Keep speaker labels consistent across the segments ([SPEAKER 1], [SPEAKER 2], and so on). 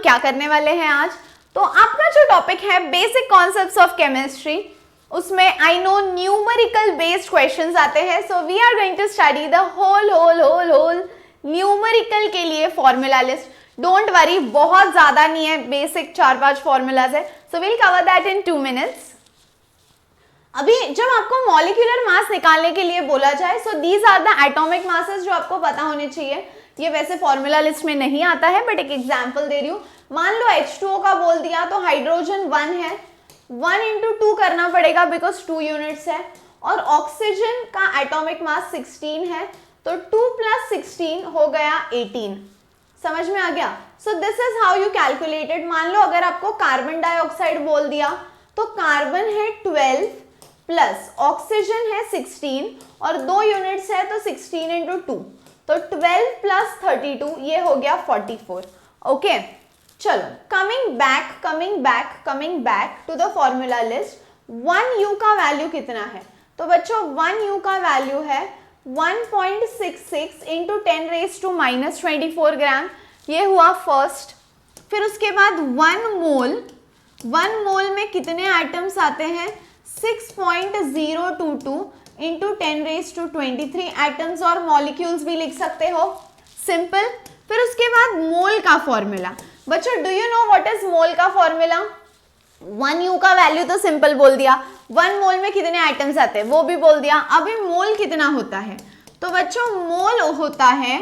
[SPEAKER 1] क्या करने वाले हैं आज, तो आपका जो टॉपिक है बेसिक कॉन्सेप्ट्स ऑफ केमिस्ट्री, उसमें I know numerical based questions आते हैं. So we are going to study the whole numerical के लिए फॉर्मूला लिस्ट. डोंट वरी, बहुत ज्यादा नहीं है, बेसिक 4-5 फॉर्मूलाज है. So we'll cover that in 2 minutes. अभी जब आपको मॉलिक्यूलर मास निकालने के लिए बोला जाए, so these are the atomic masses जो आपको पता होने चाहिए. ये वैसे फॉर्मूला लिस्ट में नहीं आता है, बट एक एग्जांपल दे रही हूँ. मान लो H2O का बोल दिया तो हाइड्रोजन 1 है, 1 into 2 करना पड़ेगा बिकॉज 2 यूनिट्स है. और ऑक्सीजन का एटॉमिक मास 16 है, तो 2 + 16 हो गया 18. समझ में आ गया. So this is how you calculated. मान लो अगर आपको कार्बन डाइऑक्साइड बोल दिया तो कार्बन है 12 प्लस ऑक्सीजन है 16 और 2 यूनिट्स है तो 16 into 2, तो 12 + 32 ये हो गया 44. ओके चलो, coming back to the formula list. 1U का वैल्यू कितना है? तो बच्चों 1U का वैल्यू है 1.66 into 10⁻⁻24 ग्राम. ये हुआ फर्स्ट. फिर उसके बाद 1 मोल में कितने एटम्स आते हैं? 6.022 into 10⁻23 एटम्स और मॉलिक्यूल्स भी लिख सकते हो. सिंपल. फिर उसके बाद मोल का फॉर्मूला. बच्चों do you know what is mole का फॉर्मूला? 1U का वैल्यू तो सिंपल बोल दिया, 1 मोल में कितने आइटम्स आते हैं वो भी बोल दिया. अभी मोल कितना होता है? तो बच्चों मोल होता है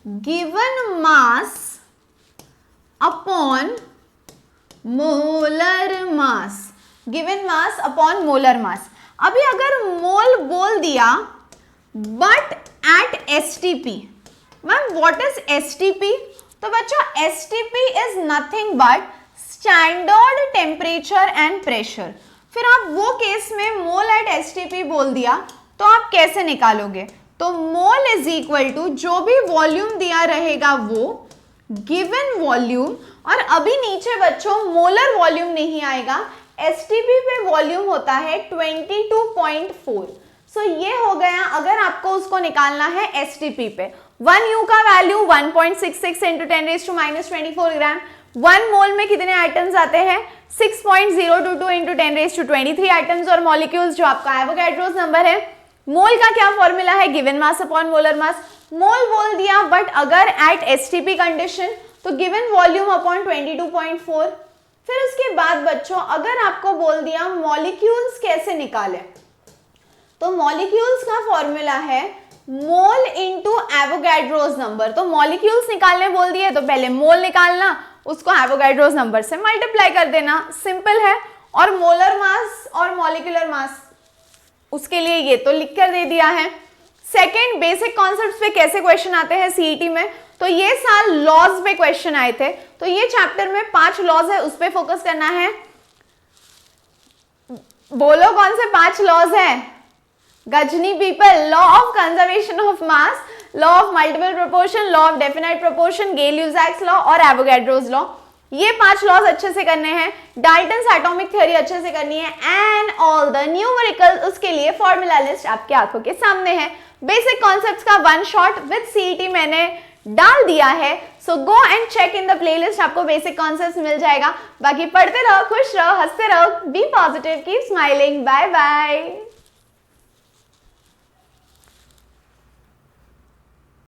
[SPEAKER 1] गिवन मास अपॉन मोलर मास. गिवन मास अपॉन मोलर मास. अभी अगर मोल बोल दिया but at STP, ma'am what is STP? तो बच्चों STP is nothing but standard temperature and pressure. फिर आप वो केस में मोल एट एसटीपी बोल दिया तो आप कैसे निकालोगे? तो मोल इज इक्वल टू जो भी वॉल्यूम दिया रहेगा वो गिवन वॉल्यूम. और अभी नीचे बच्चों मोलर वॉल्यूम नहीं आएगा, एसटीपी पे वॉल्यूम होता है 22.4. सो ये हो गया. अगर आपको उसको निकालना है एसटीपी पे, 1U का वैल्यू 1.66 into 10⁻⁻24 ग्राम. 1 मोल में कितने आइटम्स आते हैं? 6.022 into 10⁻23 आइटम्स और मॉलिक्यूल्स जो आपका एवोगैड्रोस नंबर है. मोल का क्या फॉर्मूला है? Given mass upon molar mass. Mole बोल दिया बट अगर एट एसटीपी कंडीशन तो गिवन वॉल्यूम अपॉन 22.4. फिर उसके बाद बच्चों अगर आपको बोल दिया मॉलिक्यूल्स कैसे निकाले, तो मॉलिक्यूल्स का फॉर्मूला है मोल इनटू एवोगैड्रोस नंबर. तो मॉलिक्यूल्स निकालने बोल दिए तो पहले मोल निकालना, उसको एवोगैड्रोस नंबर से मल्टीप्लाई कर देना. सिंपल है. और मोलर मास और मॉलिक्यूलर मास उसके लिए ये तो लिख कर दे दिया है. सेकंड, बेसिक कॉन्सेप्ट्स पे कैसे क्वेश्चन आते हैं सीईटी में, तो ये साल लॉज पे क्वेश्चन आए थे. तो ये चैप्टर में 5 लॉज है, उस पे फोकस करना है. बोलो कौन से 5 लॉज है? गजनी people, law of conservation of mass, law of multiple proportion, law of definite proportion, Gay Lussac's law और एवोगैड्रोस लॉ. ये 5 लॉज अच्छे से करने हैं. डाल्टन्स एटॉमिक थ्योरी अच्छे से करनी है एंड ऑल द न्यूमेरिकल. उसके लिए फॉर्मूला लिस्ट आपकी आंखों के सामने है. बेसिक कॉन्सेप्ट्स का 1 शॉट विद सीईटी मैंने डाल दिया है. So go and check in the playlist, आपको बेसिक कॉन्सेप्ट्स मिल जाएगा. बाकी पढ़ते रहो, खुश रहो, हंसते रहो, be positive, keep smiling. Bye bye.